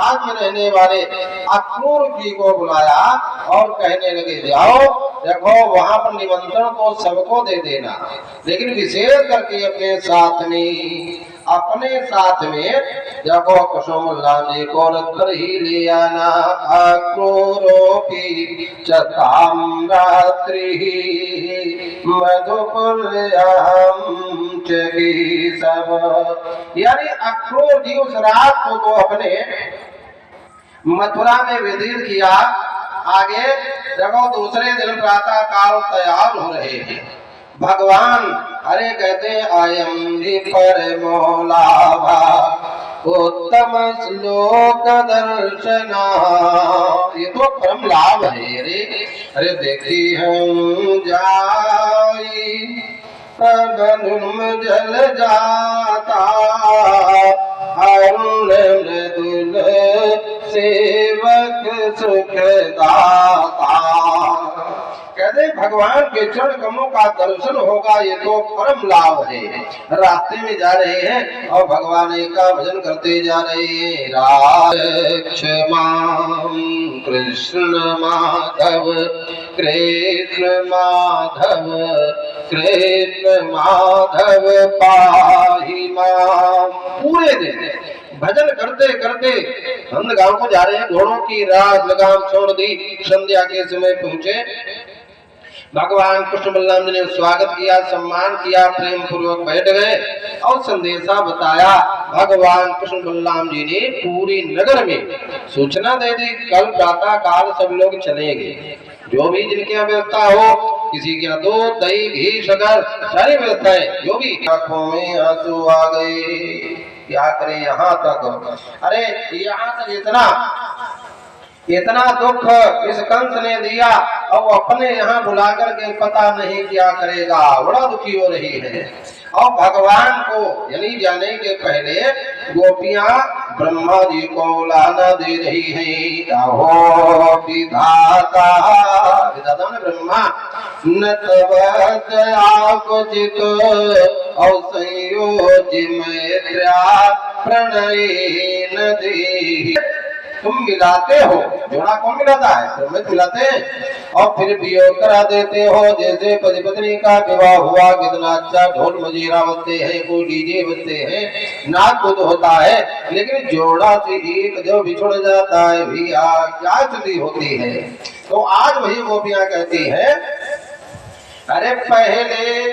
काज में रहने वाले अक्रूर जी को बुलाया और कहने लगे जाओ देखो वहां पर निमंत्रण तो सबको दे देना, लेकिन विशेष करके अपने साथ में देखो कुसुमलाल जी को रखकर ही ले आना। अक्रूरोपी चताम्रात्रि मधुपुर्यां सब, यानी अक्रूर जी उस रात को तो अपने मथुरा में व्यतीत किया। आगे देखो दूसरे दिन प्रातः काल तैयार हो रहे हैं भगवान। अरे कहते अयम परमोलाभा उत्तम श्लोक दर्शना, ये तो परम लाभ है। अरे देखी हम जाई बनुम जल जाता अरुण मृदुल सेवक सुखदाता। कहते भगवान के चरण कमलों का दर्शन होगा, ये तो परम लाभ है। रास्ते में जा रहे हैं और भगवान का भजन करते जा रहे हैं। राक्षमा कृष्ण माधव कृष्ण माधव कृष्ण माधव पाहि मां। पूरे दिन भजन करते करते नंदगांव को जा रहे हैं। घोड़ों की रात लगाम छोड़ दी। संध्या के समय पहुंचे। भगवान कृष्ण बलराम जी ने स्वागत किया, सम्मान किया, प्रेम पूर्वक बैठ गए और संदेशा बताया। भगवान कृष्ण बलराम जी ने पूरी नगर में सूचना दे दी कल प्रातः काल सब लोग चलेंगे। जो भी जिनकी व्यवस्था हो, किसी के यहाँ दूध दही घी शक्कर सारी व्यवस्थाएं, जो भी। आंखों में आंसू आ गए, क्या करें यहाँ तक। अरे यहाँ तक इतना दुख इस कंस ने दिया और अपने यहाँ बुलाकर के पता नहीं क्या करेगा, बड़ा दुखी हो रही है। और भगवान को यानी जाने के पहले गोपियां ब्रह्मा जी को लाना दे रही है। अहो विधाता, विधाता ने ब्रह्मा न तब कुचित और संयोजी मैत्र्या प्रणय नदी। तुम मिलाते हो, जोड़ा कौन मिलाता है? तुम मिलाते हैं और फिर वियोग करा देते हो। जैसे पति पत्नी का विवाह हुआ, कितना अच्छा ढोल मजीरा बजते हैं, कोई डीजे बजते हैं, नाच कूद होता है, लेकिन जोड़ा से एक जो बिछुड़ जाता है भैया क्या स्थिति होती है। तो आज वही गोपियां कहती है अरे पहले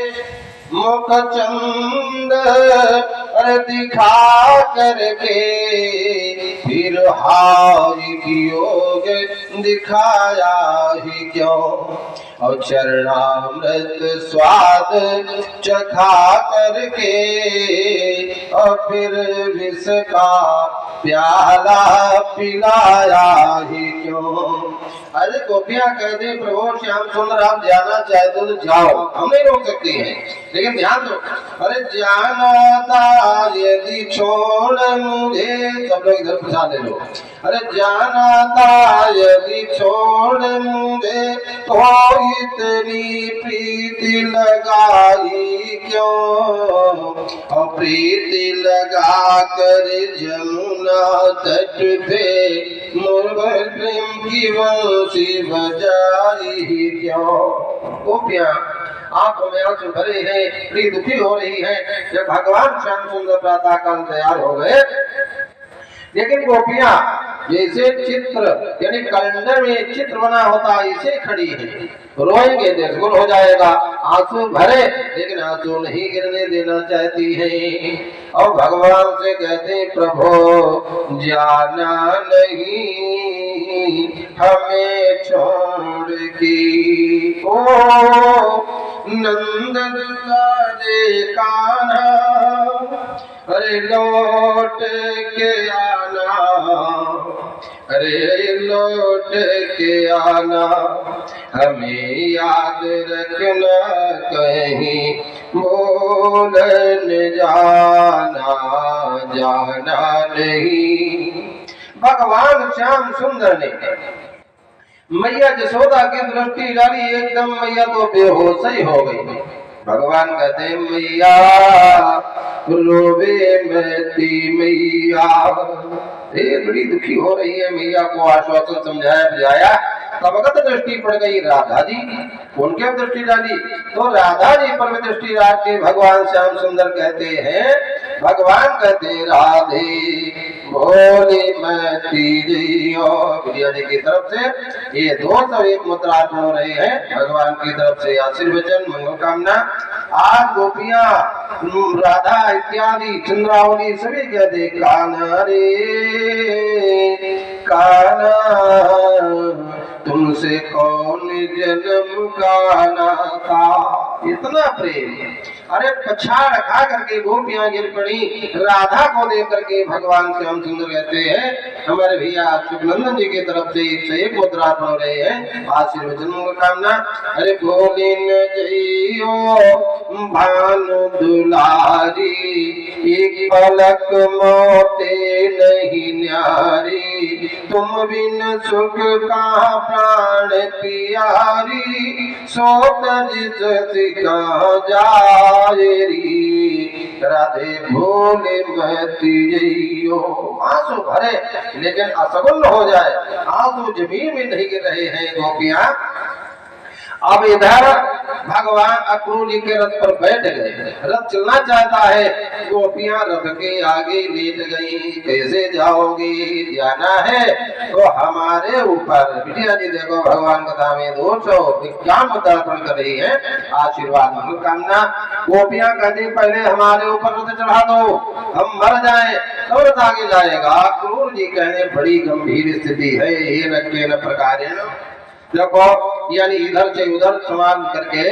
मुख चंद दिखा करके फिर हारी वियोग दिखाया ही क्यों। और चरणामृत स्वाद चखा करके और फिर विष का प्याला पिलाया ही क्यों। अरे गोपियां कहते प्रभु श्याम सुंदर आप जाना चाहते तो जाओ, हम नहीं रोक सकते हैं, लेकिन ध्यान दो। अरे जाना था यदि छोड़ मुझे, सब लोग इधर प्रसाद ले लो। अरे जाना था यदि छोड़ मुझे तो इतनी प्रीति लगाई क्यों। और प्रीति लगा कर जमुना तट पे मुरबर प्रेम की बंसी बजाई क्यों। गोपियां आंखों में आंसू भरे हैं, बड़ी दुखी हो रही है। जब भगवान श्याम सुंदर प्रातः काल तैयार हो गए, लेकिन गोपियां जैसे चित्र यानी कैलेंडर में चित्र बना होता है इसे खड़ी है। रोएंगे देशगुल हो जाएगा, आंसू भरे लेकिन आंसू नहीं गिरने देना चाहती है। और भगवान से कहते प्रभु जाना नहीं हमें छोड़ के। ओ नंद दुलारे कान्हा अरे लौट के आना, अरे लौट के आना, हमें याद रखना कहीं भूल न जाना, जाना नहीं। भगवान श्याम सुंदर ने मैया जसोदा की दृष्टि डाली, एकदम मैया तो बेहोश ही हो गई। भगवान कहते मैया रोवे मैती मैया। बड़ी दुखी हो रही है, मैया को आश्वासन समझाया बुझाया, तब अगत दृष्टि पड़ गई राधा जी। उनके दृष्टि डाली तो राधा जी पर भी दृष्टि डाल के भगवान श्याम सुंदर कहते हैं, भगवान कहते राधे भोले मैती जियो। गुड़िया जी की तरफ से ये 201 मुद्रा हो रहे हैं भगवान की तरफ से आशीर्वचन मंगल कामना। आज गोपियां राधा इत्यादि चंद्रावली सभी कहते कान्हा रे कान्हा तुमसे कौन जन्म का नाता। इतना प्रेम, अरे पछाड़ खा करके गोपियां गिर पड़ी। राधा को देख करके भगवान श्याम सुंदर कहते हैं, हमारे भैया शुभनंदन जी की तरफ से 101 मुद्रा हो रहे हैं आशीर्वचन कामना। अरे बोले न जइयो भान दुलारी, एक पलक मोते नहीं न्यारी, तुम बिन सुख का प्राण प्यारी, सोत जिस सिका जायरी, राधे भोले महती जइयो। आंसू भरे लेकिन असगुन हो जाए, आंसू जमीन में नहीं गिर रहे हैं गोपियां। अब इधर भगवान अक्रूर जी के रथ पर बैठ गए, रथ चलना चाहता है, गोपियां रथ के आगे लेट गई। कैसे जाओगी, जाना है तो हमारे ऊपर। बिटिया जी देखो भगवान कथा में 251 पदार्पण कर रही है, आशीर्वाद मंगल कामना। गोपियां कहती पहले हमारे ऊपर रथ चढ़ा दो, हम मर जाए तो रथ आगे जाएगा। अक्रूर जी कहने बड़ी गंभीर स्थिति है, ये न प्रकार देखो, यानी इधर से उधर समान करके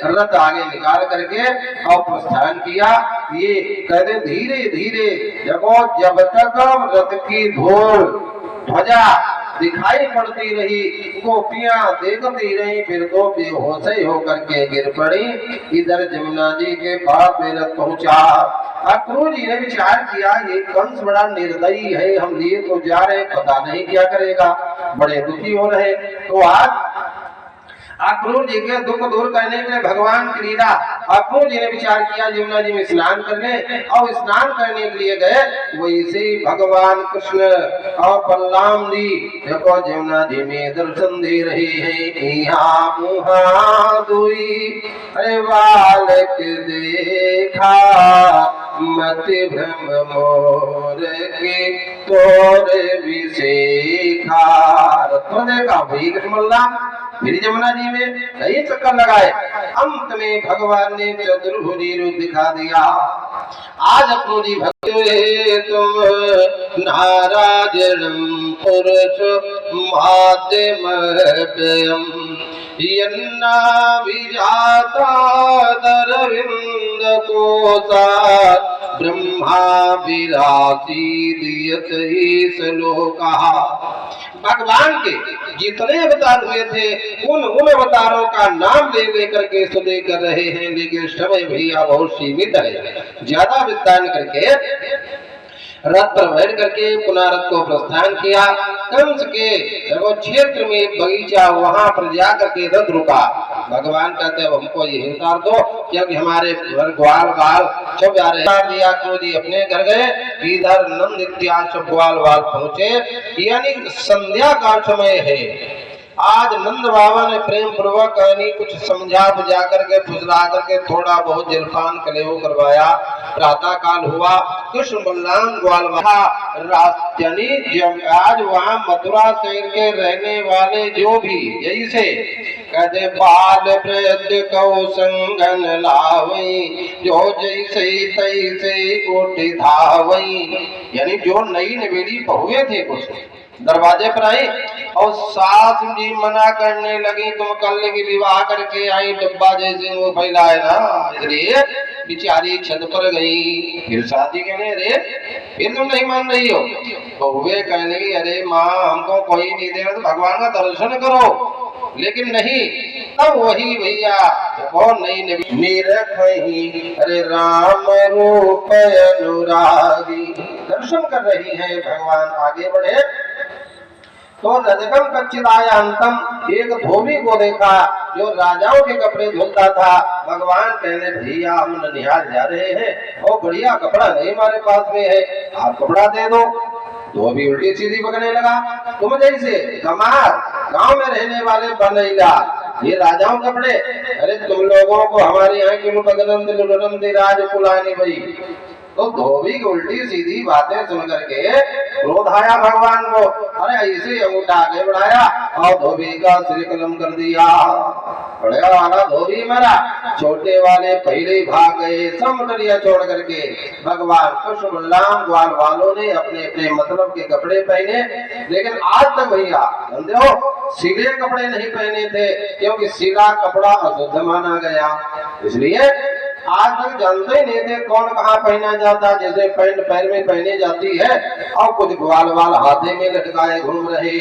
रथ आगे निकाल करके और प्रस्थान किया। ये कहते धीरे धीरे देखो, जब तक रथ की धूल ध्वजा दिखाई पड़ती रही, गोपियां देखती रही, फिर तो बेहोश ही होकर के गिर पड़ी। इधर जमुना जी के पास में रथ पहुंचा। अक्रूर जी ने विचार किया, ये कंस बड़ा निर्दयी है, हम लिए तो जा रहे, पता नहीं क्या करेगा, बड़े दुखी हो रहे। तो आज अक्रूर जी के दुख दूर करने के लिए भगवान की लीला, अक्रूर जी ने विचार किया यमुना जी में स्नान करने, और स्नान करने के लिए गए। वैसे भगवान कृष्ण और बलराम जी देखो यमुना जी में दर्शन दे रहे हैं। यहाँ मुहा दुई अरे बालक देखा, मत भ्रम मोर के तोर विशेखा। तो देखा भाई कृष्ण बलराम फिर यमुना जी में कई चक्कर लगाए, अंत में भगवान ने चतुर्भुजी रूप दिखा दिया। आज अक्रूर जी भक्ति तुम नारायण पुरुष माध्यम यन्ना विजाता दरविंद कोसा, ब्रह्मा विरासी दियत ही श्लोका। भगवान के जितने अवतार हुए थे उन अवतारों का नाम ले लेकर के स्तुति कर रहे हैं, लेकिन समय भैया बहुत सीमित है। ज्यादा विस्तार करके रथ पर बैठ करके पुनः रथ को प्रस्थान किया। कंस के क्षेत्र में एक बगीचा, वहां पर जाकर के रथ रुका। भगवान कहते हैं हमको ये उतार दो, क्योंकि हमारे घर ग्वाल बाल सब जा रहे हैं। अक्रूर जी अपने घर गए, इधर नंद इत्यादि सब ग्वाल बाल पहुंचे, यानी संध्या का समय है। आज नंद बाबा ने प्रेम पूर्वक कुछ समझा बुझा करके फुसला करके थोड़ा बहुत जलपान कलेव करवाया। प्रातः काल हुआ, कृष्ण बलराम ग्वालवाला आज वहाँ मथुरा शहर के रहने वाले जो भी जैसे कहते बाल वृद्ध कौ संगन लावई, जो जैसे तैसे उठ धावई, यानी जो नई नवेली बहुए थे कुछ दरवाजे पर आई और सास जी मना करने लगी, तुम कल की विवाह करके आई, डब्बा जैसे वो फैलाए ना, इसलिए बिचारी छत पर गई। फिर सास जी कहने अरे फिर तुम नहीं मान रही हो। बहुए कहने लगी अरे माँ हमको कोई नहीं दे रहा, तो भगवान का दर्शन करो। लेकिन नहीं, तब वही भैया बहुत नई निरखही अरे राम रूप अनुरागी दर्शन कर रही है। भगवान आगे बढ़े तो रजकम कच्चिदायांतम, एक धोबी को देखा जो राजाओं के कपड़े धुलता था। भगवान कहने भैया हम ननिहाल जा रहे हैं और बढ़िया कपड़ा नहीं हमारे पास में है, आप कपड़ा दे दो। तो अभी उल्टी सीधी पकड़ने लगा, तुम जैसे गमार गांव में रहने वाले बनैला ये राजाओं कपड़े, अरे तुम लोगों को हमारे यहाँ की लुटनंद राज कुलानी भाई। तो धोबी की उल्टी सीधी बातें सुन करके क्रोध आया भगवान को, अरे ऐसे अंगूठा आगे बढ़ाया और धोबी का सिर कलम कर दिया। बड़े वाला धोबी मरा, छोटे वाले पहले ही भाग गए सब मटरिया छोड़ करके। भगवान कृष्ण बलराम ग्वाल वालों ने अपने अपने मतलब के कपड़े पहने, लेकिन आज तक भैया जानते हो सीधे कपड़े नहीं पहने थे, क्योंकि सीधा कपड़ा अशुद्ध माना गया। इसलिए आज तक जानते ही नहीं थे कौन कहाँ पहना जाता। जैसे पैंट पैर में पहनी जाती है और कुछ ग्वाल वाल हाथे में लटकाए घूम रहे,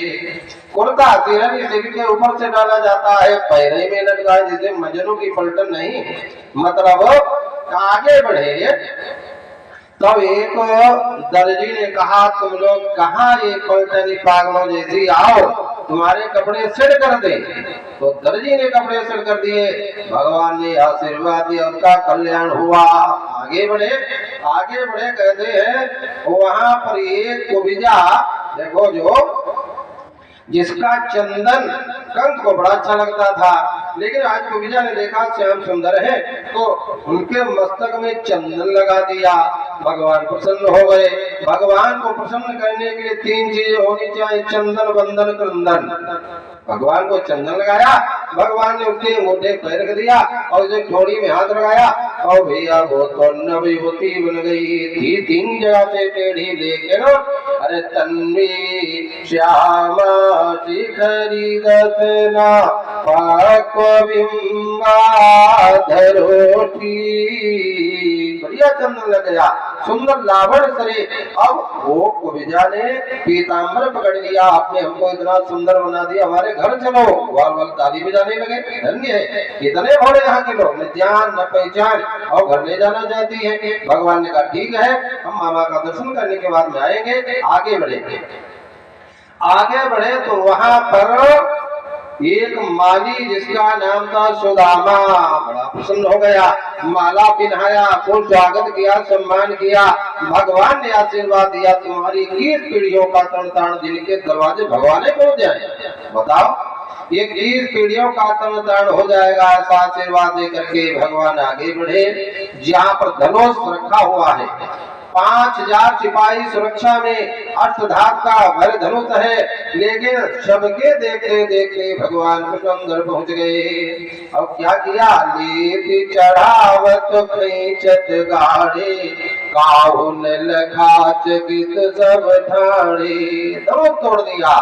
कुर्ता सिर के ऊपर से डाला जाता है पैरे में लटकाए, जैसे मजनू की पलटन नहीं। मतलब आगे बढ़े तब एक दर्जी ने कहा तुम लोग कहाँ ये पलटनी पागलों जैसी, आओ तुम्हारे कपड़े सिर कर दे। तो दर्जी ने कपड़े सिर कर दिए, भगवान ने आशीर्वाद दिया, उसका कल्याण हुआ। आगे बढ़े कहते हैं वहां पर एक कुबिजा देखो जो जिसका चंदन कंस को बड़ा अच्छा लगता था, लेकिन आज कुबिजा ने देखा श्याम सुंदर है तो उनके मस्तक में चंदन लगा दिया। भगवान प्रसन्न हो गए। भगवान को प्रसन्न करने के लिए तीन चीजें होनी चाहिए, चंदन बंदन क्रंदन। भगवान को चंदन लगाया, भगवान ने उसके अंगूठे पैर रख दिया और उसे ठोड़ी में हाथ लगाया और भैया वो तो नवयुवती बन गई थी। तीन जगह से टेढ़ी लेके ना, अरे तन्वी श्यामा शिखरी दसना बढ़िया चंदन लग गया, सुंदर लावण शरीर। अब वो कुबिजा ने पीताम्बर पकड़ लिया, आपने हमको इतना सुंदर बना दिया, हमारे घर चलो। वाल वाल ताली बजाने लगे, धन्य है इतने बड़े यहाँ के लोग, न जान न पहचान और घर ले जाना चाहती है। भगवान ने कहा ठीक है, हम मामा का दर्शन करने के बाद में आएंगे। आगे बढ़े तो वहां पर एक माली जिसका नाम था सुदामा बड़ा प्रसन्न हो गया, माला पहनाया, खूब स्वागत किया, सम्मान किया। भगवान ने आशीर्वाद दिया तुम्हारी 20 पीढ़ियों का तन ताण जिनके दरवाजे भगवान ने पहुंच जाए। बताओ ये 20 पीढ़ियों का तन ताण हो जाएगा, ऐसा आशीर्वाद दे करके भगवान आगे बढ़े। जहाँ पर धनुष रखा हुआ है, 5000 सिपाही सुरक्षा में, अष्टधात का भर धनुष है, लेकिन सबके देखते देखते भगवान कृष्ण अंदर पहुंच गए। अब क्या किया, लेती चढ़ावत खींचत गाड़े, काहुन लखाच गीत सब ठाड़े। धनुष तोड़ दिया,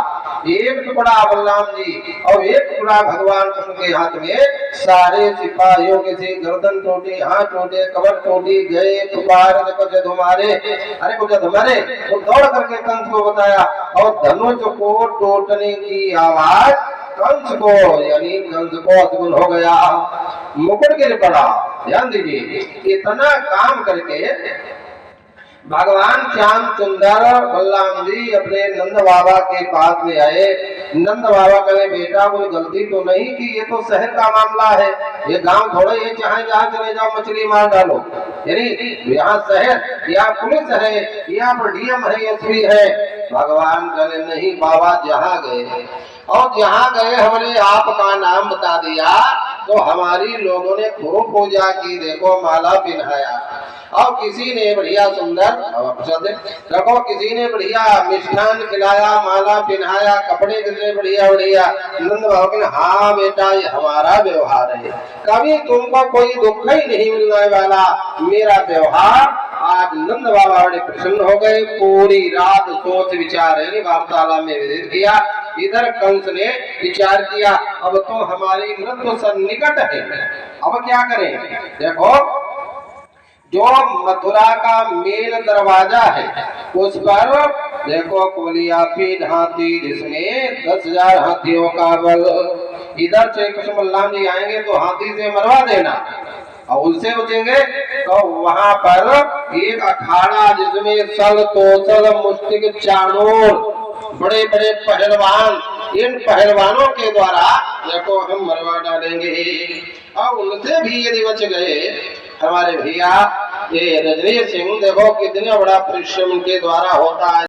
एक टुकड़ा बलराम जी और एक टुकड़ा भगवान कृष्ण के हाथ में। सारे सिपाहियों के से गर्दन टूटी, हाथ टूटे, कमर टूटी, गए पुकार कुछ तुम्हारे, अरे कुछ तुम्हारे। तो दौड़ करके कंस को बताया और धनुष को टूटने की आवाज कंस को यानी कंस को अद्भुत हो गया, मुकुट गिर पड़ा। ध्यान दीजिए, इतना काम करके भगवान श्याम सुंदर बलराम जी अपने नंद बाबा के पास में आए। नंद बाबा कहे बेटा कोई गलती तो नहीं की, ये तो शहर का मामला है, ये गांव थोड़ा, ये चाहे जहाँ चले जाओ मछली मार डालो। यानी यहाँ शहर या पुलिस है या डीएम है, एसपी है। भगवान कहे नहीं बाबा, जहाँ गए और जहाँ गए हमने आपका नाम बता दिया तो हमारी लोगों ने खूब पूजा की, देखो माला पहनाया और किसी ने बढ़िया सुंदर देखो, किसी ने बढ़िया मिष्ठान खिलाया, माला पहनाया, कपड़े कितने बढ़िया बढ़िया। नंद बाबा ने हाँ बेटा ये हमारा व्यवहार है, कभी तुमको कोई दुख ही नहीं मिलने वाला, मेरा व्यवहार। आज नंद बाबा बड़े प्रसन्न हो गए, पूरी रात सोच विचार वार्तालाप में व्यतीत किया। इधर कंस ने विचार किया अब तो हमारी मृत्यु सन्निकट है, अब क्या करें। देखो जो मथुरा का मेन दरवाजा है उस पर देखो कोलियापीठ हाथी, जिसमें 10,000 हाथियों का बल। इधर से कृष्ण बलराम जी आएंगे तो हाथी से मरवा देना और उनसे बचेंगे तो वहां पर एक अखाड़ा जिसमें सल तोसल मुष्टिक चाणूर बड़े बड़े पहलवान, इन पहलवानों के द्वारा देखो हम मरवा डालेंगे। और उनसे भी यदि बच गए हमारे भैया ये रजनीश सिंह, देखो कितना बड़ा परिश्रम के द्वारा होता है।